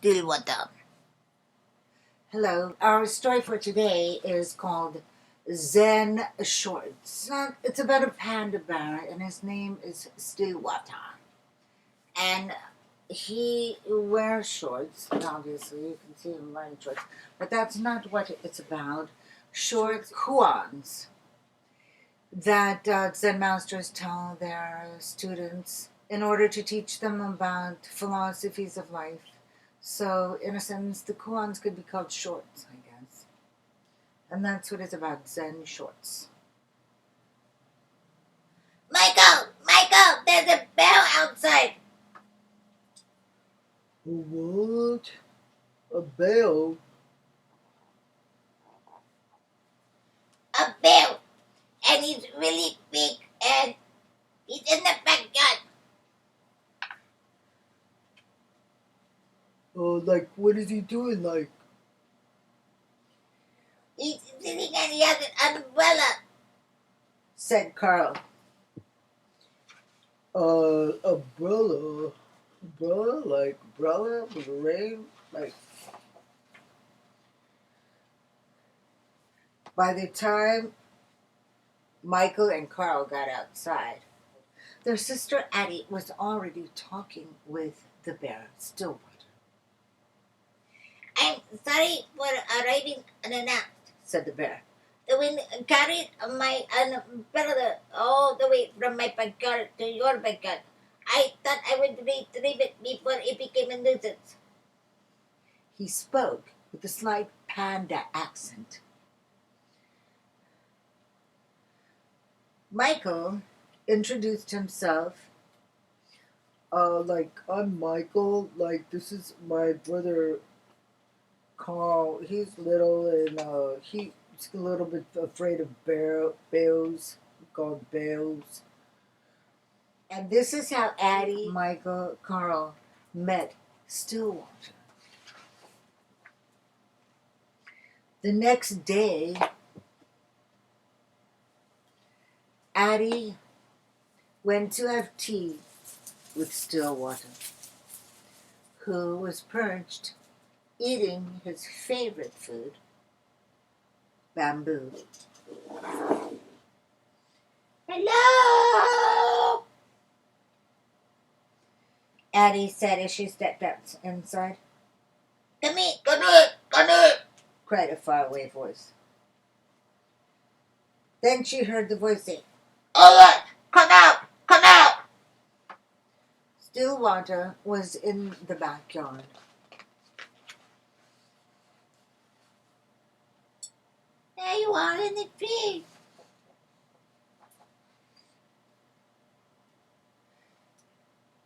Stillwater. Hello, our story for today is called ZEN Shorts. It's about a panda bear and his name is Stillwater. And he wears shorts, and obviously you can see him wearing shorts, but that's not what it's about. Short koans that Zen masters tell their students in order to teach them about philosophies of life. So, in a sense, the koans could be called shorts, I guess. And that's what it's about, Zen shorts. Michael! There's a bell outside! What? A bell? A bell! And he's really big and he's in the backyard. Like, what is he doing, like? He's sitting and he has an umbrella, said Carl. Umbrella? Umbrella? Like, umbrella with rain? Like... By the time Michael and Carl got outside, their sister Addie was already talking with the bear, Stillwater. I'm sorry for arriving unannounced, said the bear. The wind carried my umbrella all the way from my backyard to your backyard. I thought I would retrieve it before it became a nuisance. He spoke with a slight panda accent. Michael introduced himself. Like, I'm Michael. Like, this is my brother, Carl. He's little and, he's a little bit afraid of bears, called bears. And this is how Addie, Michael, Carl met Stillwater. The next day, Addie went to have tea with Stillwater, who was perched eating his favorite food, bamboo. Hello! Addie said as she stepped out inside. Come in! Cried a faraway voice. Then she heard the voice say, Elliot! Come out! Stillwater was in the backyard. There you are in the tree.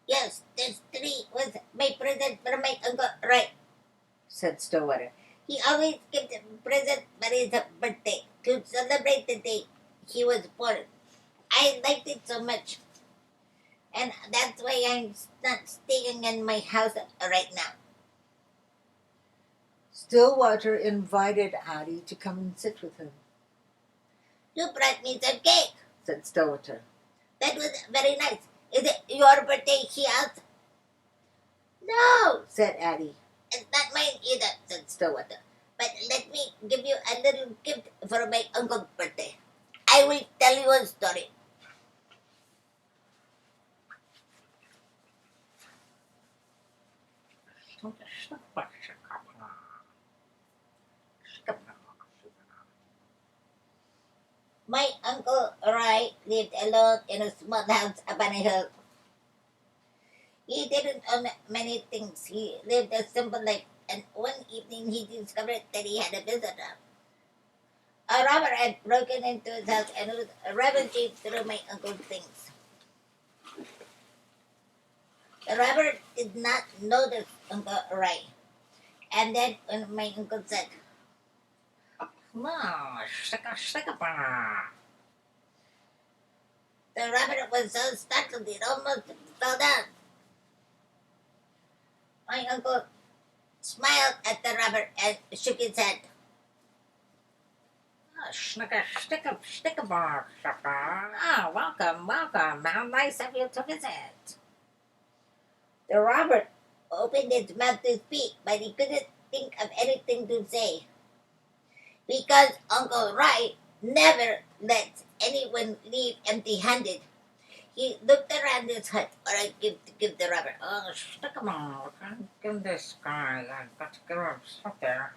Yes, this tree was my present for my uncle, right? Said Stillwater. He always gives a present for his birthday to celebrate the day he was born. I liked it so much. And that's why I'm not staying in my house right now. Stillwater invited Addie to come and sit with him. You brought me some cake, said Stillwater. That was very nice. Is it your birthday, he asked. No, said Addie. It's not mine either, said Stillwater. But let me give you a little gift for my uncle's birthday. I will tell you a story. My uncle Rai lived alone in a small house up on a hill. He didn't own many things. He lived a simple life, and one evening he discovered that he had a visitor. A robber had broken into his house and was ravaging through my uncle's things. The robber did not notice Uncle Rai. And then when my uncle said, the rabbit was so startled it almost fell down. My uncle smiled at the rabbit and shook his head. Welcome. How nice of you to visit. The rabbit opened his mouth to speak, but he couldn't think of anything to say. Because Uncle Rai never lets anyone leave empty-handed. He looked around his hut. All right, give the rubber. Oh, stick 'em out. Give this guy. I've got to give him something.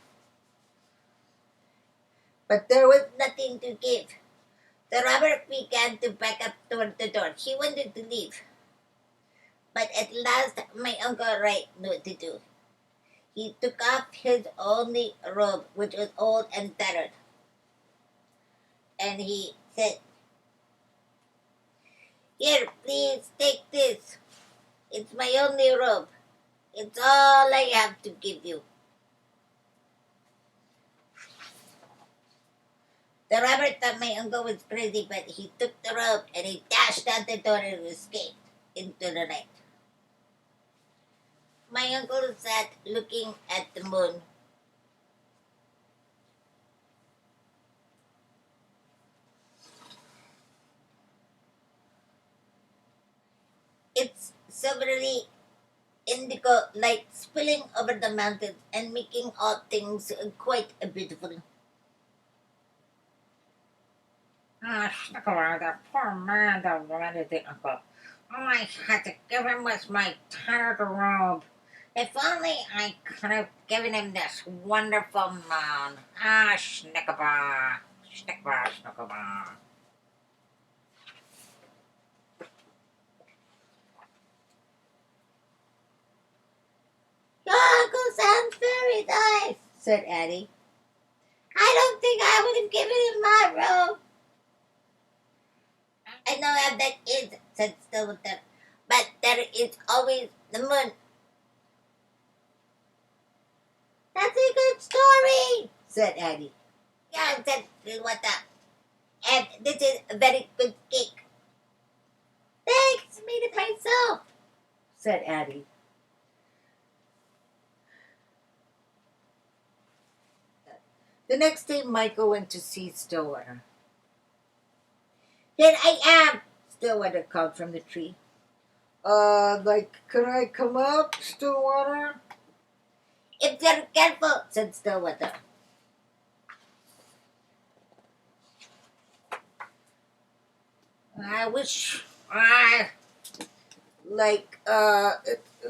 But there was nothing to give. The robber began to back up toward the door. He wanted to leave. But at last, my Uncle Rai knew what to do. He took off his only robe, which was old and tattered. And he said, "Here, please take this. It's my only robe. It's all I have to give you." The robber thought my uncle was crazy, but he took the robe and he dashed out the door and escaped into the night. My uncle sat looking at the moon. Its silvery indigo light spilling over the mountains and making all things quite beautiful. Ah, stick around. That poor man that wanted the uncle. All I had to give him was my tattered robe. If only I could have given him this wonderful moon. Ah, schnickabar. Schnickabar, schnickabar. Your uncle sounds very nice, said Addie. I don't think I would have given him my robe. I know how that is, said Stillwater, but there is always the moon. That's a good story, said Addie. Yeah, said Stillwater. And this is a very good cake. Thanks, made it myself, said Addie. The next day, Michael went to see Stillwater. "Here I am," Stillwater called from the tree. Could I come up, Stillwater? "If you're careful," said Stillwater. I wish it's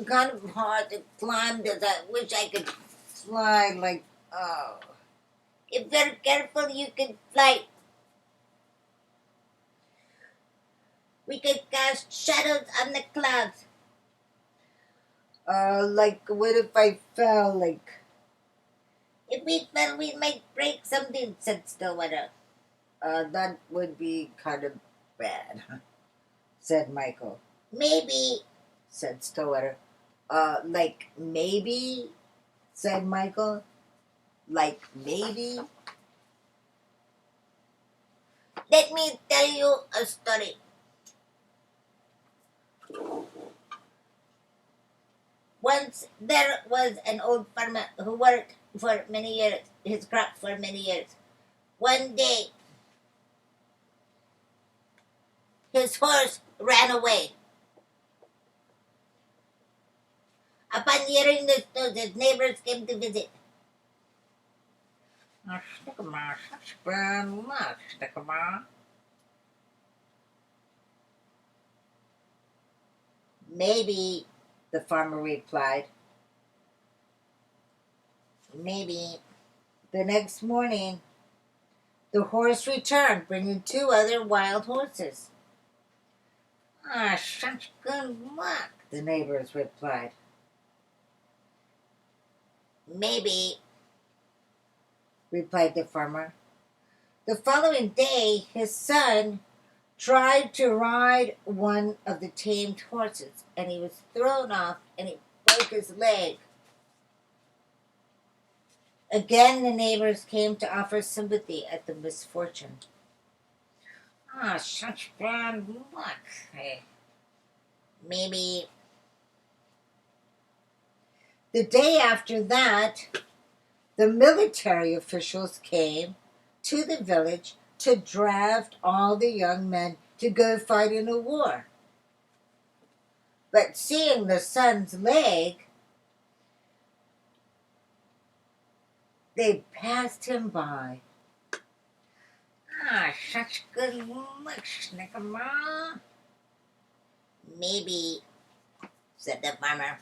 kind of hard to climb this. I wish I could fly If you're careful, you can fly. We could cast shadows on the clouds. What if I fell, If we fell, we might break something, said Stillwater. that would be kind of bad, said Michael. Maybe, Said Stillwater. Maybe, said Michael. Maybe. let me tell you a story. Once there was an old farmer who worked for many years, his crop for many years. One day, his horse ran away. Upon hearing this news, his neighbors came to visit. schnickabar, such bad luck, schnickabar. Maybe, the farmer replied. Maybe. The next morning, the horse returned, bringing 2 other wild horses. Ah, such good luck, The neighbors replied. Maybe, replied the farmer. The following day, his son tried to ride one of the tamed horses, and he was thrown off and he broke his leg. Again, the neighbors came to offer sympathy at the misfortune. Ah, such bad luck. Hey. Maybe. The day after that, the military officials came to the village to draft all the young men to go fight in a war. But seeing the son's leg, They passed him by. Ah, such good looks, Nickelma. Maybe, said the farmer.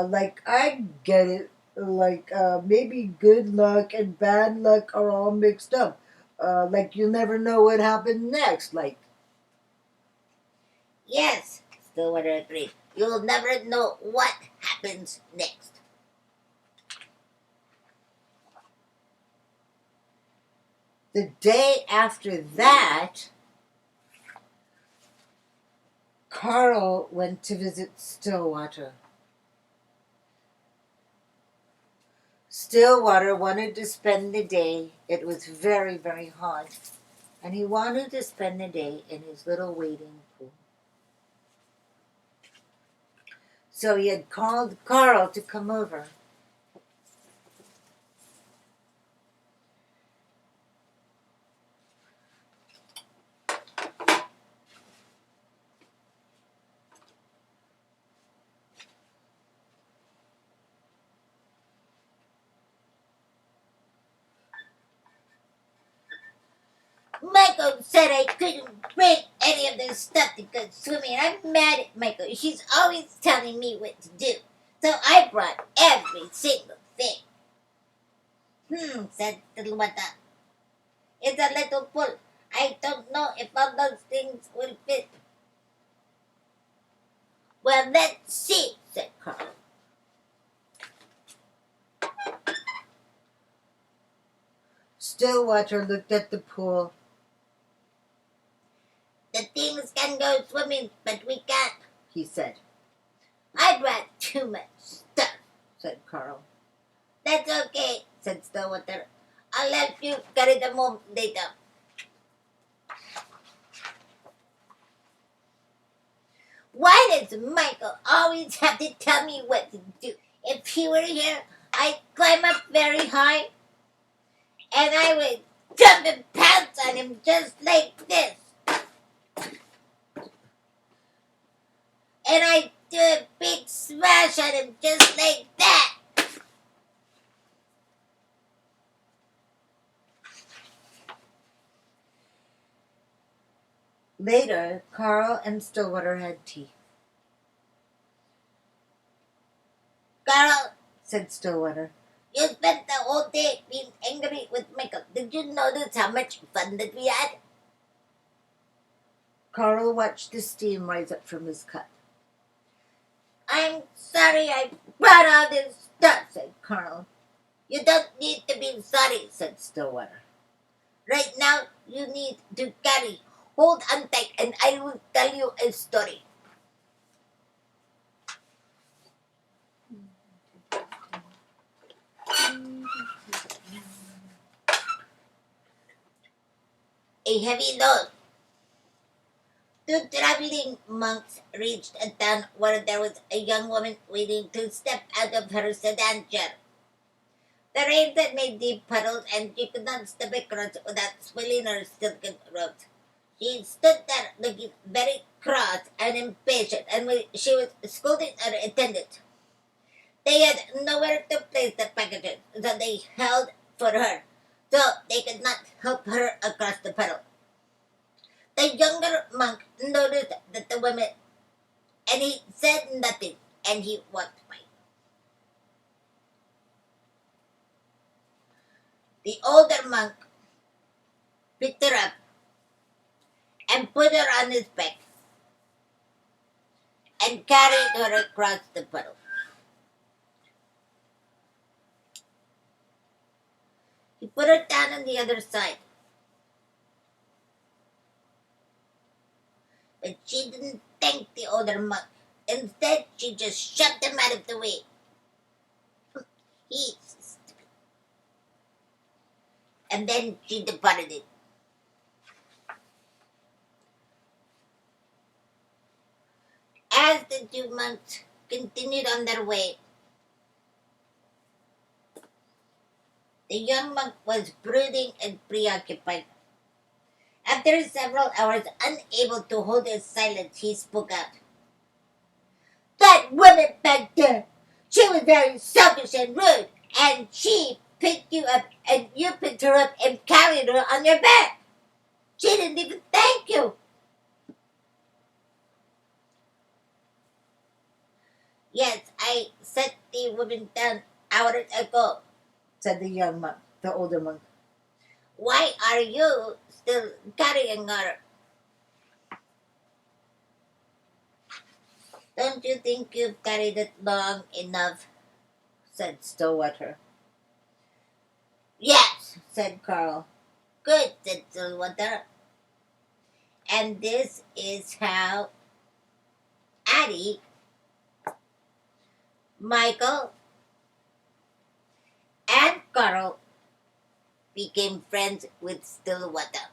Like I get it. Like maybe good luck and bad luck are all mixed up. Like you'll never know what happened next. Like Yes, Stillwater agreed. You'll never know what happens next. The day after that, Carl went to visit Stillwater. Stillwater wanted to spend the day. It was very, very hot. And he wanted to spend the day in his little wading pool. So he had called Carl to come over. Michael said I couldn't bring any of this stuff to go swimming. I'm mad at Michael. He's always telling me what to do. So I brought every single thing. Said Stillwater. It's a little full. I don't know if all those things will fit. Well, let's see, said Carl. Stillwater looked at the pool. The things can go swimming, but we can't, He said. I brought too much stuff. Said Carl. That's okay, said Stillwater. I'll help you carry them home later. Why does Michael always have to tell me what to do? If he were here, I'd climb up very high, and I would jump and pounce on him just like this. And I'd do a big smash on him just like that. Later, Carl and Stillwater had tea. Carl, Said Stillwater. you spent the whole day being angry with Michael. Did you notice how much fun that we had? Carl watched the steam rise up from his cut. I'm sorry I brought all this stuff, said Carl. You don't need to be sorry, said Stillwater. Right now, you need to carry. Hold on tight, and I will tell you a story. A heavy load. Two traveling monks reached a town where there was a young woman waiting to step out of her sedan chair. The rain had made deep puddles, and she could not step across without spilling her silken robes. She stood there looking very cross and impatient, and she was scolding her attendant. They had nowhere to place the packages, so they held for her, so they could not help her across the puddle. The younger monk noticed that the woman, and he said nothing, and he walked by. The older monk picked her up and put her on his back and carried her across the puddle. He put her down on the other side. But she didn't thank the older monk. Instead, she just shoved him out of the way. He's stupid. And then she departed. As the two monks continued on their way, the young monk was brooding and preoccupied. After several hours unable to hold his silence, he spoke out. That woman back there, she was very selfish and rude, and she picked you up, and you picked her up and carried her on your back. She didn't even thank you. Yes, I set the woman down hours ago, said the older monk. Why are you still carrying her? Don't you think you've carried it long enough? Said Stillwater. Yes, said Carl. Good, said Stillwater. And this is how Addie, Michael, and Carl became friends with Stillwater.